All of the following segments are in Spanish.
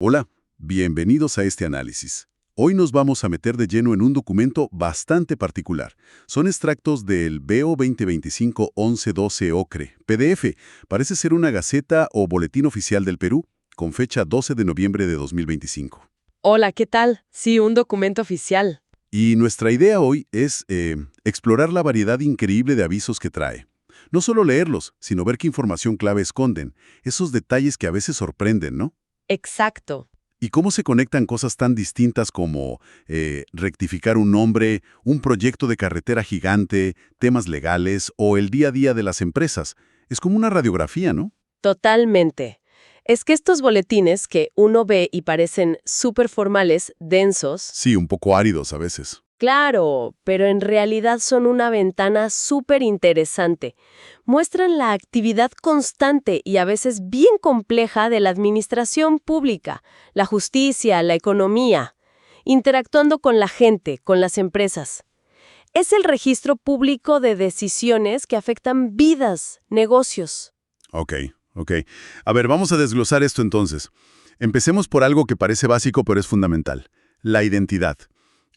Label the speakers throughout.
Speaker 1: Hola, bienvenidos a este análisis. Hoy nos vamos a meter de lleno en un documento bastante particular. Son extractos del BO 2025-1112 OCRE, PDF. Parece ser una gaceta o boletín oficial del Perú, con fecha 12 de noviembre de 2025.
Speaker 2: Hola, ¿qué tal? Sí, un documento oficial.
Speaker 1: Y nuestra idea hoy es explorar la variedad increíble de avisos que trae. No solo leerlos, sino ver qué información clave esconden, esos detalles que a veces sorprenden, ¿no?
Speaker 2: Exacto.
Speaker 1: ¿Y cómo se conectan cosas tan distintas como rectificar un nombre, un proyecto de carretera gigante, temas legales o el día a día de las empresas? Es como una radiografía, ¿no?
Speaker 2: Totalmente. Es que estos boletines que uno ve y parecen súper formales, densos,
Speaker 1: Sí, un poco áridos a veces.
Speaker 2: claro, pero en realidad son una ventana súper interesante. Muestran la actividad constante y a veces bien compleja de la administración pública, la justicia, la economía, interactuando con la gente, con las empresas. Es el registro público de decisiones que afectan vidas, negocios.
Speaker 1: Ok. A ver, vamos a desglosar esto entonces. Empecemos por algo que parece básico pero es fundamental. La identidad.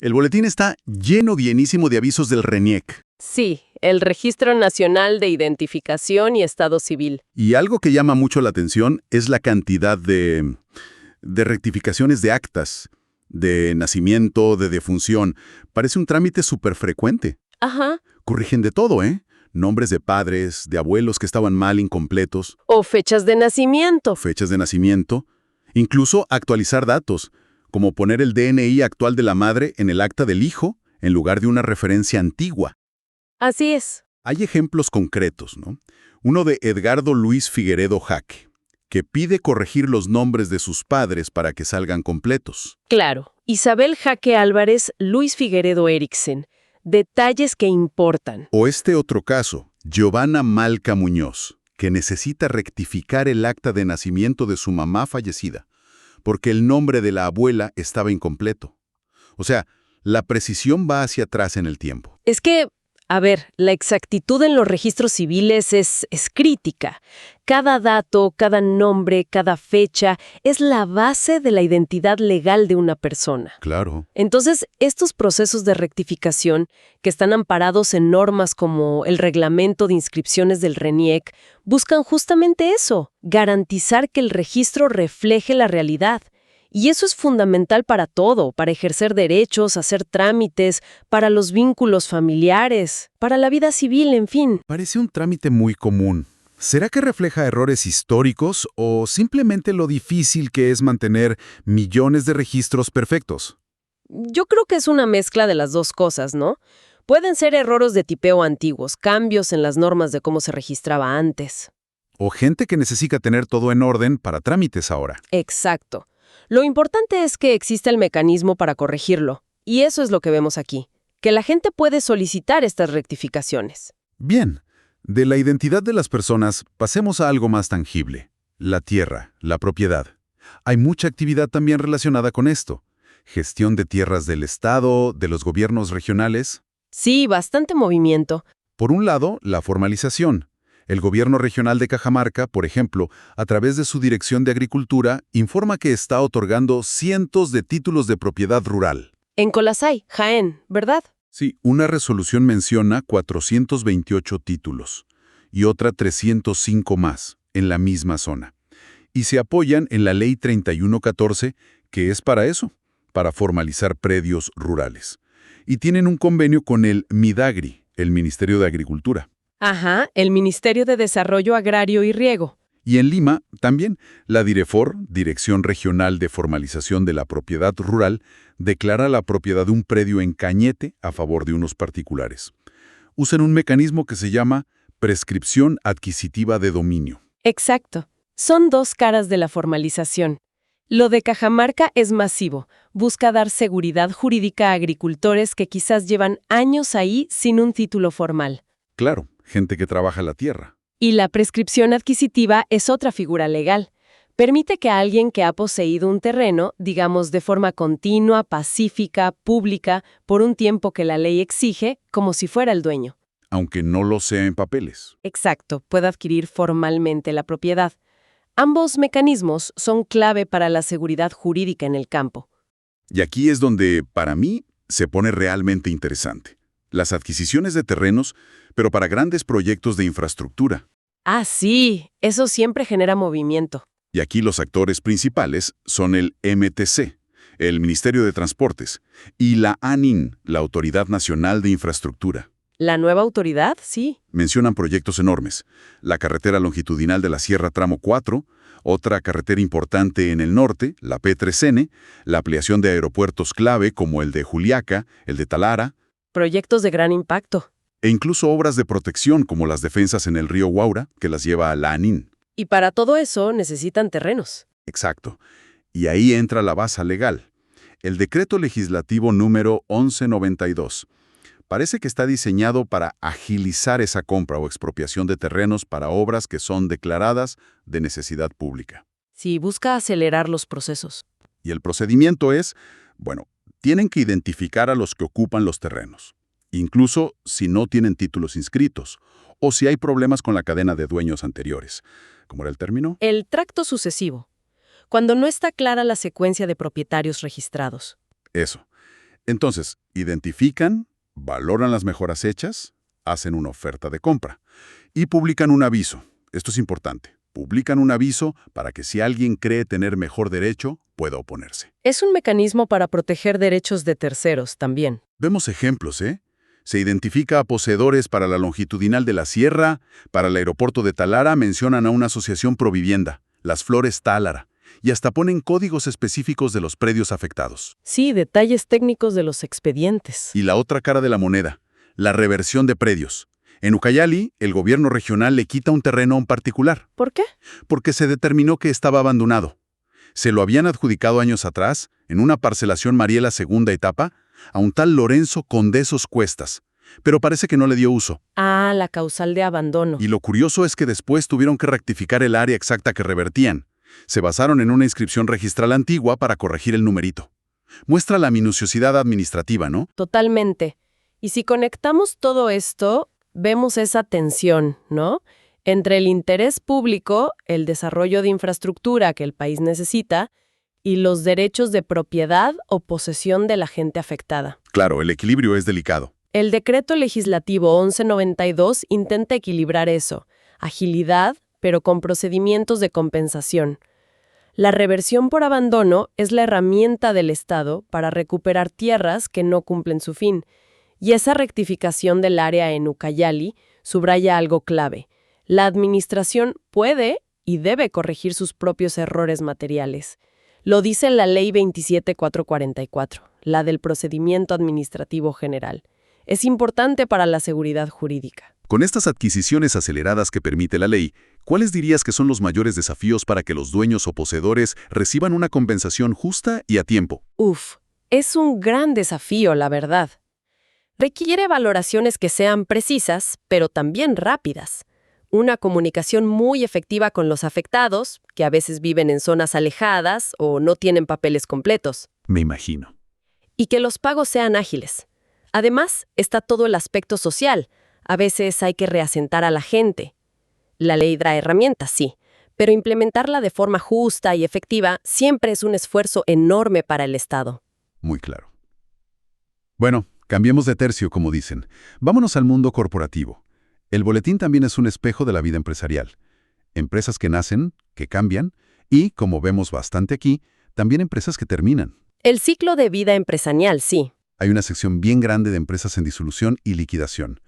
Speaker 1: El boletín está llenísimo de avisos del RENIEC.
Speaker 2: Sí, el Registro Nacional de Identificación y Estado Civil.
Speaker 1: Y algo que llama mucho la atención es la cantidad de rectificaciones de actas, de nacimiento, de defunción. Parece un trámite súper frecuente.
Speaker 2: Ajá.
Speaker 1: Corrigen de todo, ¿eh? Nombres de padres, de abuelos que estaban mal, incompletos,
Speaker 2: O fechas de nacimiento.
Speaker 1: fechas de nacimiento, incluso actualizar datos, como poner el DNI actual de la madre en el acta del hijo en lugar de una referencia antigua.
Speaker 2: Así es.
Speaker 1: Hay ejemplos concretos, ¿no? Uno de Edgardo Luis Figueredo Jaque, que pide corregir los nombres de sus padres para que salgan completos.
Speaker 2: Claro. Isabel Jaque Álvarez, Luis Figueredo Eriksen. Detalles que importan.
Speaker 1: O este otro caso, Giovanna Malca Muñoz, que necesita rectificar el acta de nacimiento de su mamá fallecida, porque el nombre de la abuela estaba incompleto. O sea, la precisión va hacia atrás en el tiempo.
Speaker 2: Es que, a ver, la exactitud en los registros civiles es crítica. Cada dato, cada nombre, cada fecha es la base de la identidad legal de una persona.
Speaker 1: Claro.
Speaker 2: Entonces, estos procesos de rectificación, que están amparados en normas como el Reglamento de Inscripciones del RENIEC, buscan justamente eso, garantizar que el registro refleje la realidad. Y eso es fundamental para todo, para ejercer derechos, hacer trámites, para los vínculos familiares, para la vida civil, en fin.
Speaker 3: Parece un trámite muy común. ¿Será que refleja errores históricos o simplemente lo difícil que es mantener millones de registros perfectos?
Speaker 2: Yo creo que es una mezcla de las dos cosas, ¿no? Pueden ser errores de tipeo antiguos, cambios en las normas de cómo se registraba antes.
Speaker 3: ¿O gente que necesita tener todo en orden para trámites ahora?
Speaker 2: Exacto. Lo importante es que exista el mecanismo para corregirlo, y eso es lo que vemos aquí, que la gente puede solicitar estas rectificaciones.
Speaker 3: Bien, de la identidad de las personas pasemos a algo más tangible, la tierra, la propiedad. Hay mucha actividad también relacionada con esto. Gestión de tierras del Estado, de los gobiernos regionales.
Speaker 2: Sí, bastante movimiento.
Speaker 3: Por un lado, la formalización. El gobierno regional de Cajamarca, por ejemplo, a través de su Dirección de Agricultura, informa que está otorgando cientos de títulos de propiedad rural.
Speaker 2: En Colasay, Jaén, ¿verdad?
Speaker 1: Sí, una resolución menciona 428 títulos y otra 305 más en la misma zona. Y se apoyan en la Ley 3114, que es para eso, para formalizar predios rurales. Y tienen un convenio con el MIDAGRI, el Ministerio de Agricultura.
Speaker 2: Ajá, el Ministerio de Desarrollo Agrario y Riego.
Speaker 1: Y en Lima, también, la DIREFOR, Dirección Regional de Formalización de la Propiedad Rural, declara la propiedad de un predio en Cañete a favor de unos particulares. Usan un mecanismo que se llama prescripción adquisitiva de dominio.
Speaker 2: Exacto. Son dos caras de la formalización. Lo de Cajamarca es masivo. Busca dar seguridad jurídica a agricultores que quizás llevan años ahí sin un título formal.
Speaker 1: Claro, gente que trabaja la tierra.
Speaker 2: Y la prescripción adquisitiva es otra figura legal. Permite que alguien que ha poseído un terreno, digamos de forma continua, pacífica, pública, por un tiempo que la ley exige, como si fuera el dueño.
Speaker 1: Aunque no lo sea en papeles.
Speaker 2: Exacto, pueda adquirir formalmente la propiedad. Ambos mecanismos son clave para la seguridad jurídica en el campo.
Speaker 1: Y aquí es donde, para mí, se pone realmente interesante. Las adquisiciones de terrenos, pero para grandes proyectos de infraestructura.
Speaker 2: Ah, sí, eso siempre genera movimiento.
Speaker 1: Y aquí los actores principales son el MTC, el Ministerio de Transportes, y la ANIN, la Autoridad Nacional de Infraestructura.
Speaker 2: ¿La nueva autoridad? Sí.
Speaker 1: Mencionan proyectos enormes. La carretera longitudinal de la Sierra Tramo 4, otra carretera importante en el norte, la P3N, la ampliación de aeropuertos clave como el de Juliaca, el de Talara,
Speaker 2: Proyectos de gran impacto.
Speaker 1: e incluso obras de protección como las defensas en el río Guaura, que las lleva a la ANIN.
Speaker 2: Y para todo eso necesitan terrenos.
Speaker 1: Exacto. Y ahí entra la base legal. El decreto legislativo número 1192. Parece que está diseñado para agilizar esa compra o expropiación de terrenos para obras que son declaradas de necesidad pública.
Speaker 2: Sí, busca acelerar los procesos.
Speaker 1: Y el procedimiento es, bueno, tienen que identificar a los que ocupan los terrenos, incluso si no tienen títulos inscritos, o si hay problemas con la cadena de dueños anteriores. ¿Cómo era el término?
Speaker 2: El tracto sucesivo. Cuando no está clara la secuencia de propietarios registrados.
Speaker 1: Eso. Entonces, identifican, valoran las mejoras hechas, hacen una oferta de compra y publican un aviso. Esto es importante. Publican un aviso para que si alguien cree tener mejor derecho, pueda oponerse.
Speaker 2: Es un mecanismo para proteger derechos de terceros también.
Speaker 1: Vemos ejemplos, ¿eh? Se identifica a poseedores para la longitudinal de la Sierra, para el aeropuerto de Talara mencionan a una asociación provivienda, Las Flores Talara, y hasta ponen códigos específicos de los predios afectados.
Speaker 2: Sí, detalles técnicos de los expedientes.
Speaker 1: Y la otra cara de la moneda, la reversión de predios. En Ucayali, el gobierno regional le quita un terreno a un particular,
Speaker 2: ¿Por qué?
Speaker 1: porque se determinó que estaba abandonado. Se lo habían adjudicado años atrás, en una parcelación Mariela segunda etapa, a un tal Lorenzo Condesos Cuestas, pero parece que no le dio uso.
Speaker 2: Ah, la causal de abandono.
Speaker 1: Y lo curioso es que después tuvieron que rectificar el área exacta que revertían. Se basaron en una inscripción registral antigua para corregir el numerito. Muestra la minuciosidad administrativa, ¿no?
Speaker 2: Totalmente. Y si conectamos todo esto, vemos esa tensión, ¿no? Entre el interés público, el desarrollo de infraestructura que el país necesita, y los derechos de propiedad o posesión de la gente afectada.
Speaker 1: Claro, el equilibrio es delicado.
Speaker 2: El decreto legislativo 1192 intenta equilibrar eso, agilidad, pero con procedimientos de compensación. La reversión por abandono es la herramienta del Estado para recuperar tierras que no cumplen su fin, y esa rectificación del área en Ucayali subraya algo clave. La administración puede y debe corregir sus propios errores materiales. Lo dice la Ley 27444, la del Procedimiento Administrativo General. Es importante para la seguridad jurídica.
Speaker 1: Con estas adquisiciones aceleradas que permite la ley, ¿cuáles dirías que son los mayores desafíos para que los dueños o poseedores reciban una compensación justa y a tiempo?
Speaker 2: Es un gran desafío, la verdad. Requiere valoraciones que sean precisas, pero también rápidas. Una comunicación muy efectiva con los afectados, que a veces viven en zonas alejadas o no tienen papeles completos.
Speaker 1: Me imagino.
Speaker 2: Y que los pagos sean ágiles. Además, está todo el aspecto social. A veces hay que reasentar a la gente. La ley da herramientas, sí, pero implementarla de forma justa y efectiva siempre es un esfuerzo enorme para el Estado.
Speaker 1: Muy claro. Bueno, cambiemos de tercio, como dicen. Vámonos al mundo corporativo. El boletín también es un espejo de la vida empresarial. Empresas que nacen, que cambian, y, como vemos bastante aquí, también empresas que terminan.
Speaker 2: El ciclo de vida empresarial, sí.
Speaker 1: Hay una sección bien grande de empresas en disolución y liquidación.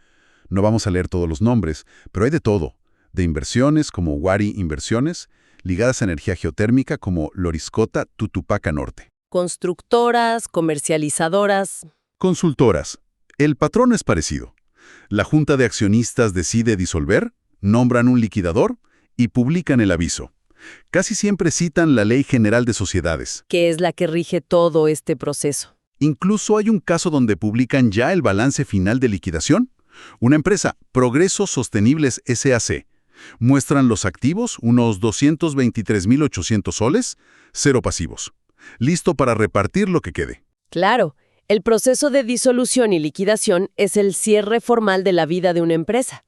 Speaker 1: No vamos a leer todos los nombres, pero hay de todo. De inversiones como Wari Inversiones, ligadas a energía geotérmica como Loriscota Tutupaca Norte.
Speaker 2: Constructoras, comercializadoras.
Speaker 1: Consultoras. El patrón es parecido. La junta de accionistas decide disolver, nombran un liquidador y publican el aviso. Casi siempre citan la Ley General de Sociedades,
Speaker 2: Que es la que rige todo este proceso.
Speaker 1: Incluso hay un caso donde publican ya el balance final de liquidación. Una empresa, Progresos Sostenibles S.A.C. Muestran los activos, unos 223.800 soles, 0 pasivos. Listo para repartir lo que quede.
Speaker 2: Claro, el proceso de disolución y liquidación es el cierre formal de la vida de una empresa.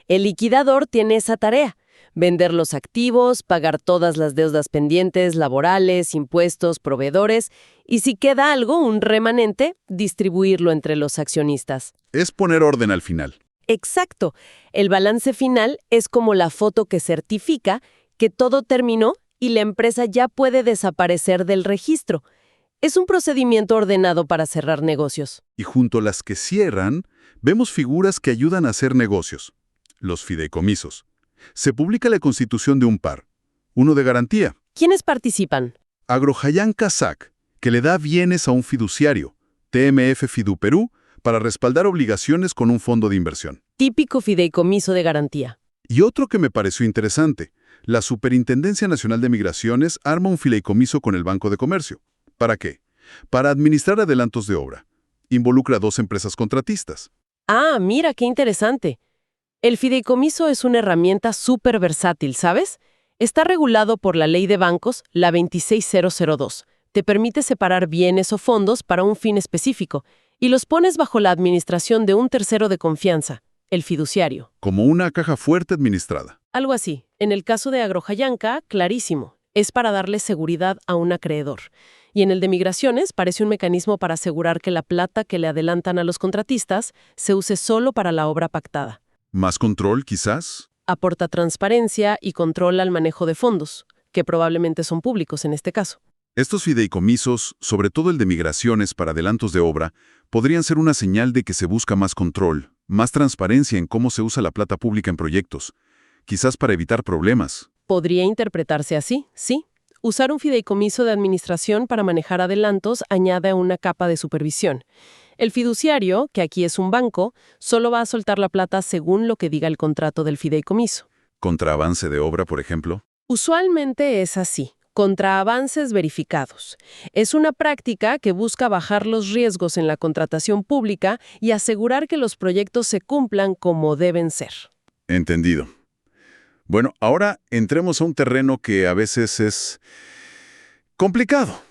Speaker 2: El liquidador tiene esa tarea, Vender los activos, pagar todas las deudas pendientes, laborales, impuestos, proveedores, y si queda algo, un remanente, distribuirlo entre los accionistas.
Speaker 1: Es poner orden al final.
Speaker 2: Exacto. El balance final es como la foto que certifica que todo terminó y la empresa ya puede desaparecer del registro. Es un procedimiento ordenado para cerrar negocios.
Speaker 1: Y junto a las que cierran, vemos figuras que ayudan a hacer negocios. Los fideicomisos. Se publica la constitución de un par. Uno de garantía.
Speaker 2: ¿Quiénes participan?
Speaker 1: Agrojayan Kazak, que le da bienes a un fiduciario, TMF Fiduperú, para respaldar obligaciones con un fondo de inversión.
Speaker 2: Típico fideicomiso de garantía.
Speaker 1: Y otro que me pareció interesante, la Superintendencia Nacional de Migraciones arma un fideicomiso con el Banco de Comercio. ¿Para qué? Para administrar adelantos de obra. Involucra a 2 empresas contratistas.
Speaker 2: Ah, mira, qué interesante. El fideicomiso es una herramienta súper versátil, ¿sabes? Está regulado por la Ley de Bancos, la 26002. Te permite separar bienes o fondos para un fin específico y los pones bajo la administración de un tercero de confianza, el fiduciario.
Speaker 1: Como una caja fuerte administrada.
Speaker 2: Algo así. En el caso de Agrojayanca, clarísimo. Es para darle seguridad a un acreedor. Y en el de migraciones parece un mecanismo para asegurar que la plata que le adelantan a los contratistas se use solo para la obra pactada.
Speaker 1: ¿Más control, quizás?
Speaker 2: Aporta transparencia y control al manejo de fondos, que probablemente son públicos en este caso.
Speaker 1: Estos fideicomisos, sobre todo el de migraciones para adelantos de obra, podrían ser una señal de que se busca más control, más transparencia en cómo se usa la plata pública en proyectos, quizás para evitar problemas.
Speaker 2: Podría interpretarse así, sí. Usar un fideicomiso de administración para manejar adelantos añade una capa de supervisión. El fiduciario, que aquí es un banco, solo va a soltar la plata según lo que diga el contrato del fideicomiso.
Speaker 1: ¿Contra avance de obra, por ejemplo?
Speaker 2: Usualmente es así, contra avances verificados. Es una práctica que busca bajar los riesgos en la contratación pública y asegurar que los proyectos se cumplan como deben ser.
Speaker 1: Entendido. Bueno, ahora entremos a un terreno que a veces es complicado.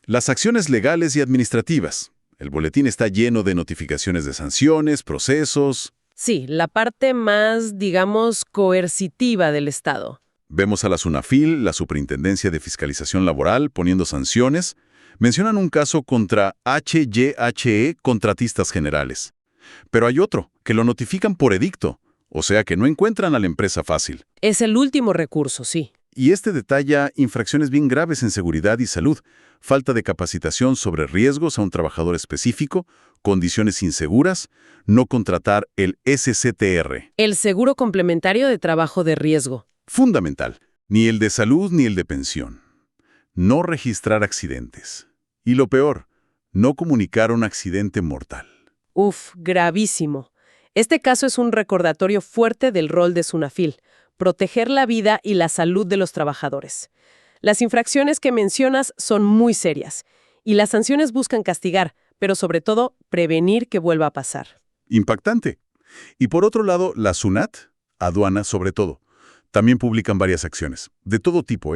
Speaker 1: Las acciones legales y administrativas. El boletín está lleno de notificaciones de sanciones, procesos.
Speaker 2: Sí, la parte más, digamos, coercitiva del Estado.
Speaker 1: Vemos a la SUNAFIL, la Superintendencia de Fiscalización Laboral, poniendo sanciones. Mencionan un caso contra HYHE, Contratistas Generales. Pero hay otro, que lo notifican por edicto. O sea que no encuentran a la empresa fácil.
Speaker 2: Es el último recurso, sí.
Speaker 1: Y este detalla infracciones bien graves en seguridad y salud, falta de capacitación sobre riesgos a un trabajador específico, condiciones inseguras, no contratar el SCTR.
Speaker 2: El seguro complementario de trabajo de riesgo.
Speaker 1: Fundamental. Ni el de salud ni el de pensión. No registrar accidentes. Y lo peor, no comunicar un accidente mortal.
Speaker 2: Uf, gravísimo. Este caso es un recordatorio fuerte del rol de SUNAFIL, proteger la vida y la salud de los trabajadores. Las infracciones que mencionas son muy serias, y las sanciones buscan castigar, pero sobre todo prevenir que vuelva a pasar.
Speaker 1: Impactante. Y por otro lado, la SUNAT, aduana sobre todo, también publican varias acciones, de todo tipo,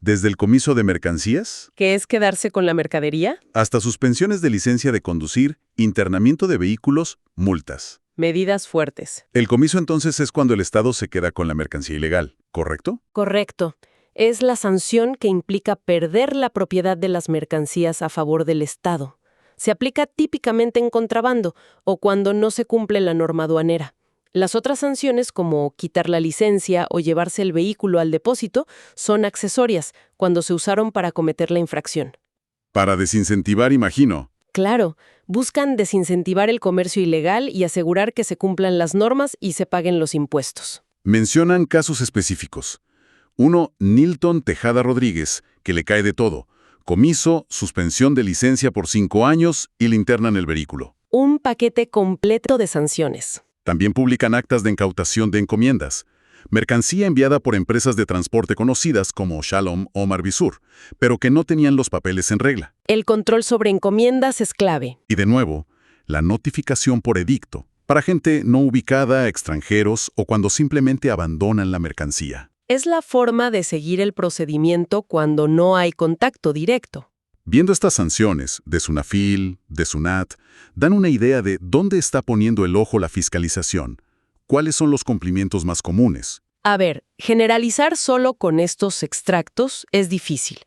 Speaker 1: desde el comiso de mercancías,
Speaker 2: ¿Qué es quedarse con la mercadería?
Speaker 1: hasta suspensiones de licencia de conducir, internamiento de vehículos, multas.
Speaker 2: Medidas fuertes.
Speaker 1: El comiso entonces es cuando el Estado se queda con la mercancía ilegal, ¿correcto?
Speaker 2: Correcto. Es la sanción que implica perder la propiedad de las mercancías a favor del Estado. Se aplica típicamente en contrabando o cuando no se cumple la norma aduanera. Las otras sanciones, como quitar la licencia o llevarse el vehículo al depósito, son accesorias, cuando se usaron para cometer la infracción.
Speaker 1: Para desincentivar, imagino.
Speaker 2: Claro, buscan desincentivar el comercio ilegal y asegurar que se cumplan las normas y se paguen los impuestos.
Speaker 1: Mencionan casos específicos. Uno, Nilton Tejada Rodríguez, que le cae de todo. Comiso, suspensión de licencia por 5 años y le internan el vehículo.
Speaker 2: Un paquete completo de sanciones.
Speaker 1: También publican actas de incautación de encomiendas. Mercancía enviada por empresas de transporte conocidas como Shalom o Marvisur, pero que no tenían los papeles en regla.
Speaker 2: El control sobre encomiendas es clave.
Speaker 1: Y de nuevo, la notificación por edicto, para gente no ubicada, extranjeros o cuando simplemente abandonan la mercancía.
Speaker 2: Es la forma de seguir el procedimiento cuando no hay contacto directo.
Speaker 1: Viendo estas sanciones de SUNAFIL, de SUNAT, dan una idea de dónde está poniendo el ojo la fiscalización, cuáles son los cumplimientos más comunes.
Speaker 2: A ver, generalizar solo con estos extractos es difícil,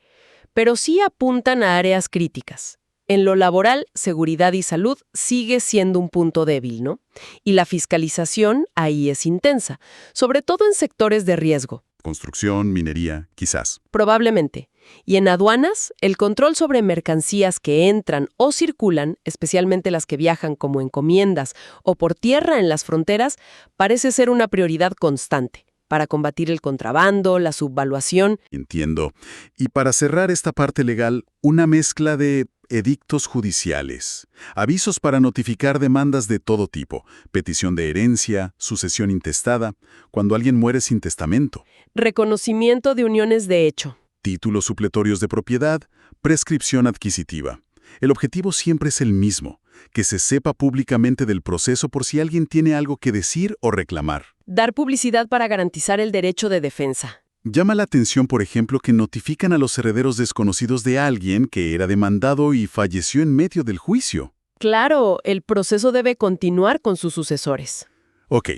Speaker 2: pero sí apuntan a áreas críticas. En lo laboral, seguridad y salud sigue siendo un punto débil, ¿no? Y la fiscalización ahí es intensa, sobre todo en sectores de riesgo.
Speaker 1: Construcción, minería, quizás.
Speaker 2: Probablemente. Y en aduanas, el control sobre mercancías que entran o circulan, especialmente las que viajan como encomiendas o por tierra en las fronteras, parece ser una prioridad constante para combatir el contrabando, la subvaluación.
Speaker 1: Entiendo. Y para cerrar esta parte legal, una mezcla de edictos judiciales, avisos para notificar demandas de todo tipo, petición de herencia, sucesión intestada, cuando alguien muere sin testamento,
Speaker 2: Reconocimiento de uniones de hecho.
Speaker 1: títulos supletorios de propiedad, prescripción adquisitiva. El objetivo siempre es el mismo, que se sepa públicamente del proceso por si alguien tiene algo que decir o reclamar.
Speaker 2: Dar publicidad para garantizar el derecho de defensa.
Speaker 1: Llama la atención, por ejemplo, que notifican a los herederos desconocidos de alguien que era demandado y falleció en medio del juicio.
Speaker 2: Claro, el proceso debe continuar con sus sucesores.
Speaker 1: Ok,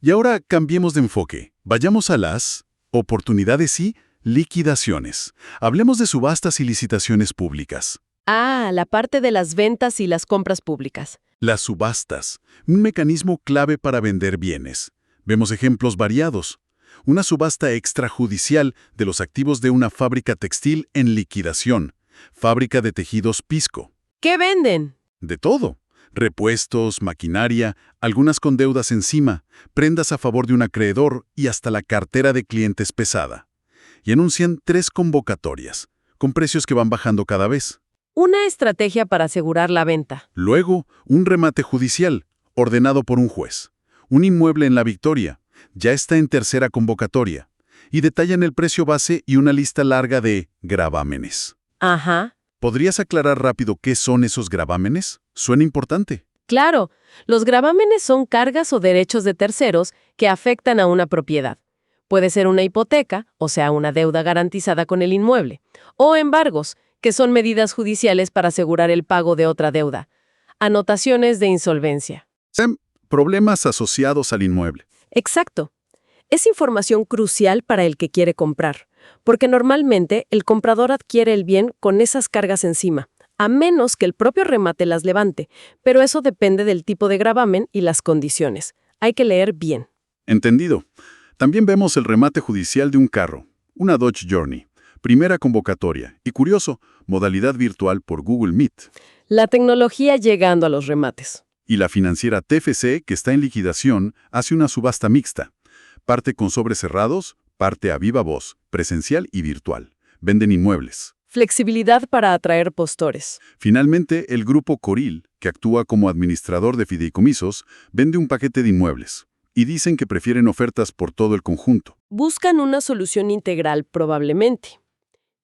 Speaker 1: y ahora cambiemos de enfoque. Vayamos a las oportunidades y liquidaciones. Hablemos de subastas y licitaciones públicas.
Speaker 2: Ah, la parte de las ventas y las compras públicas.
Speaker 1: Las subastas, un mecanismo clave para vender bienes. Vemos ejemplos variados. Una subasta extrajudicial de los activos de una fábrica textil en liquidación. Fábrica de tejidos Pisco.
Speaker 2: ¿Qué venden?
Speaker 1: De todo. Repuestos, maquinaria, algunas con deudas encima, prendas a favor de un acreedor y hasta la cartera de clientes pesada. Y anuncian 3 convocatorias, con precios que van bajando cada vez.
Speaker 2: Una estrategia para asegurar la venta.
Speaker 1: Luego, un remate judicial, ordenado por un juez. Un inmueble en La Victoria, ya está en tercera convocatoria. Y detallan el precio base y una lista larga de gravámenes.
Speaker 2: Ajá.
Speaker 1: ¿Podrías aclarar rápido qué son esos gravámenes? Suena importante.
Speaker 2: Claro, los gravámenes son cargas o derechos de terceros que afectan a una propiedad. Puede ser una hipoteca, o sea, una deuda garantizada con el inmueble, o embargos, que son medidas judiciales para asegurar el pago de otra deuda. Anotaciones de insolvencia.
Speaker 1: Problemas asociados al inmueble.
Speaker 2: Exacto. Es información crucial para el que quiere comprar, porque normalmente el comprador adquiere el bien con esas cargas encima, a menos que el propio remate las levante, pero eso depende del tipo de gravamen y las condiciones. Hay que leer bien.
Speaker 1: Entendido. También vemos el remate judicial de un carro, una Dodge Journey. Primera convocatoria. Y curioso, modalidad virtual por Google Meet.
Speaker 2: La tecnología llegando a los remates.
Speaker 1: Y la financiera TFC, que está en liquidación, hace una subasta mixta. Parte con sobres cerrados, parte a viva voz, presencial y virtual. Venden inmuebles.
Speaker 2: Flexibilidad para atraer postores.
Speaker 1: Finalmente, el grupo Coril, que actúa como administrador de fideicomisos, vende un paquete de inmuebles. Y dicen que prefieren ofertas por todo el conjunto.
Speaker 2: Buscan una solución integral, probablemente.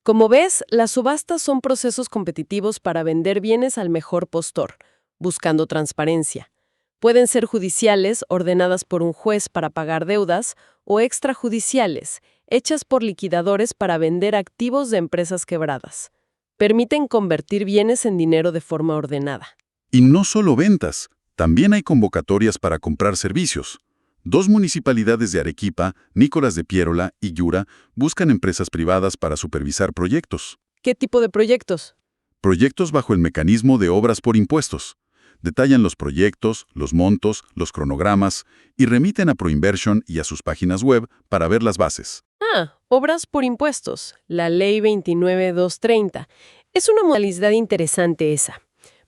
Speaker 2: Como ves, las subastas son procesos competitivos para vender bienes al mejor postor, buscando transparencia. Pueden ser judiciales, ordenadas por un juez para pagar deudas, o extrajudiciales, hechas por liquidadores para vender activos de empresas quebradas. Permiten convertir bienes en dinero de forma ordenada.
Speaker 1: Y no solo ventas, también hay convocatorias para comprar servicios. 2 municipalidades de Arequipa, Nicolás de Piérola y Yura, buscan empresas privadas para supervisar proyectos.
Speaker 2: ¿Qué tipo de proyectos?
Speaker 1: Proyectos bajo el mecanismo de obras por impuestos. Detallan los proyectos, los montos, los cronogramas y remiten a Proinversion y a sus páginas web para ver las bases.
Speaker 2: Ah, obras por impuestos, la Ley 29.230. Es una modalidad interesante esa.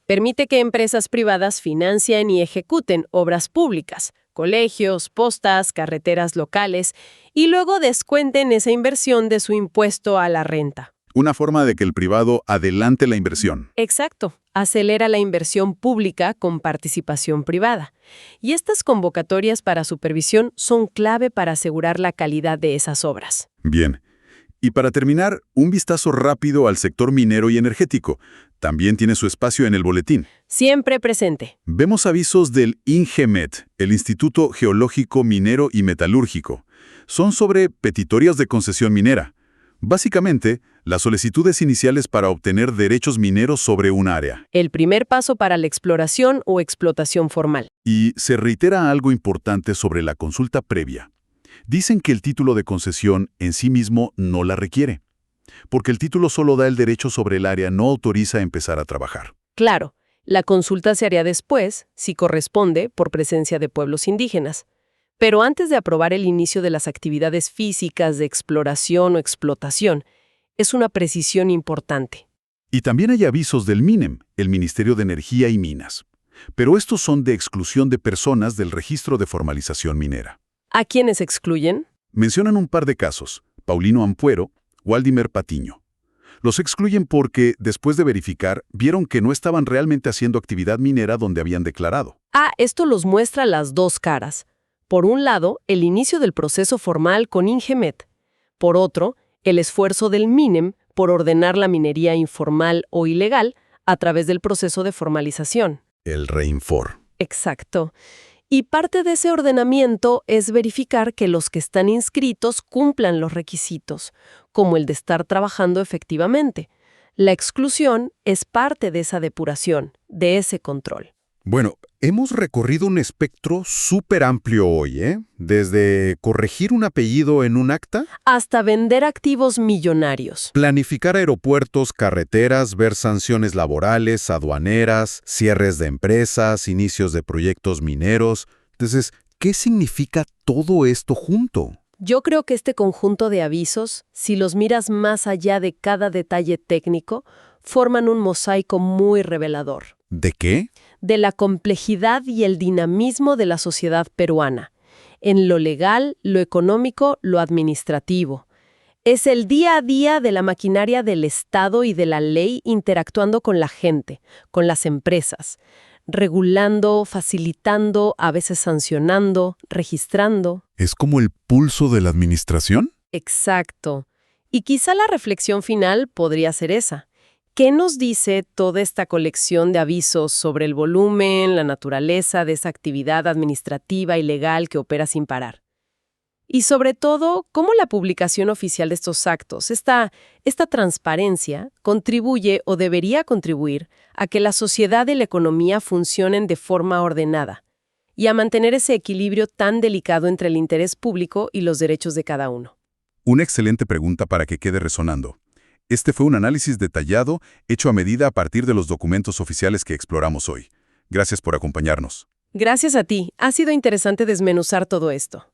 Speaker 2: Permite que empresas privadas financien y ejecuten obras públicas, colegios, postas, carreteras locales, y luego descuenten esa inversión de su impuesto a la renta.
Speaker 1: Una forma de que el privado adelante la inversión.
Speaker 2: Exacto. Acelera la inversión pública con participación privada. Y estas convocatorias para supervisión son clave para asegurar la calidad de esas obras.
Speaker 1: Bien. Y para terminar, un vistazo rápido al sector minero y energético. También tiene su espacio en el boletín.
Speaker 2: Siempre presente.
Speaker 1: Vemos avisos del INGEMET, el Instituto Geológico Minero y Metalúrgico. Son sobre petitorias de concesión minera. Básicamente, las solicitudes iniciales para obtener derechos mineros sobre un área.
Speaker 2: El primer paso para la exploración o explotación formal.
Speaker 1: Y se reitera algo importante sobre la consulta previa. Dicen que el título de concesión en sí mismo no la requiere, porque el título solo da el derecho sobre el área, no autoriza a empezar a trabajar.
Speaker 2: Claro, la consulta se haría después, si corresponde, por presencia de pueblos indígenas. Pero antes de aprobar el inicio de las actividades físicas de exploración o explotación, es una precisión importante.
Speaker 1: Y también hay avisos del MINEM, el Ministerio de Energía y Minas. Pero estos son de exclusión de personas del registro de formalización minera.
Speaker 2: ¿A quiénes excluyen?
Speaker 1: Mencionan un par de casos: Paulino Ampuero, Waldimer Patiño. Los excluyen porque, después de verificar, vieron que no estaban realmente haciendo actividad minera donde habían declarado.
Speaker 2: Esto los muestra las dos caras. Por un lado, el inicio del proceso formal con Ingemet. Por otro, el esfuerzo del MINEM por ordenar la minería informal o ilegal a través del proceso de formalización.
Speaker 1: El Reinfor.
Speaker 2: Exacto. Y parte de ese ordenamiento es verificar que los que están inscritos cumplan los requisitos, como el de estar trabajando efectivamente. La exclusión es parte de esa depuración, de ese control.
Speaker 3: Bueno, hemos recorrido un espectro súper amplio hoy, ¿eh? Desde corregir un apellido en un acta,
Speaker 2: Hasta vender activos millonarios.
Speaker 3: planificar aeropuertos, carreteras, ver sanciones laborales, aduaneras, cierres de empresas, inicios de proyectos mineros. Entonces, ¿qué significa todo esto junto?
Speaker 2: Yo creo que este conjunto de avisos, si los miras más allá de cada detalle técnico, forman un mosaico muy revelador
Speaker 3: ¿De qué?
Speaker 2: de la complejidad y el dinamismo de la sociedad peruana, en lo legal, lo económico, lo administrativo. Es el día a día de la maquinaria del Estado y de la ley interactuando con la gente, con las empresas, regulando, facilitando, a veces sancionando, registrando.
Speaker 1: ¿Es como el pulso de la administración?
Speaker 2: Exacto. Y quizá la reflexión final podría ser esa. ¿Qué nos dice toda esta colección de avisos sobre el volumen, la naturaleza de esa actividad administrativa y legal que opera sin parar? Y sobre todo, cómo la publicación oficial de estos actos, esta transparencia, contribuye o debería contribuir a que la sociedad y la economía funcionen de forma ordenada y a mantener ese equilibrio tan delicado entre el interés público y los derechos de cada uno.
Speaker 1: Una excelente pregunta para que quede resonando. Este fue un análisis detallado, hecho a medida a partir de los documentos oficiales que exploramos hoy. Gracias por acompañarnos.
Speaker 2: Gracias a ti. Ha sido interesante desmenuzar todo esto.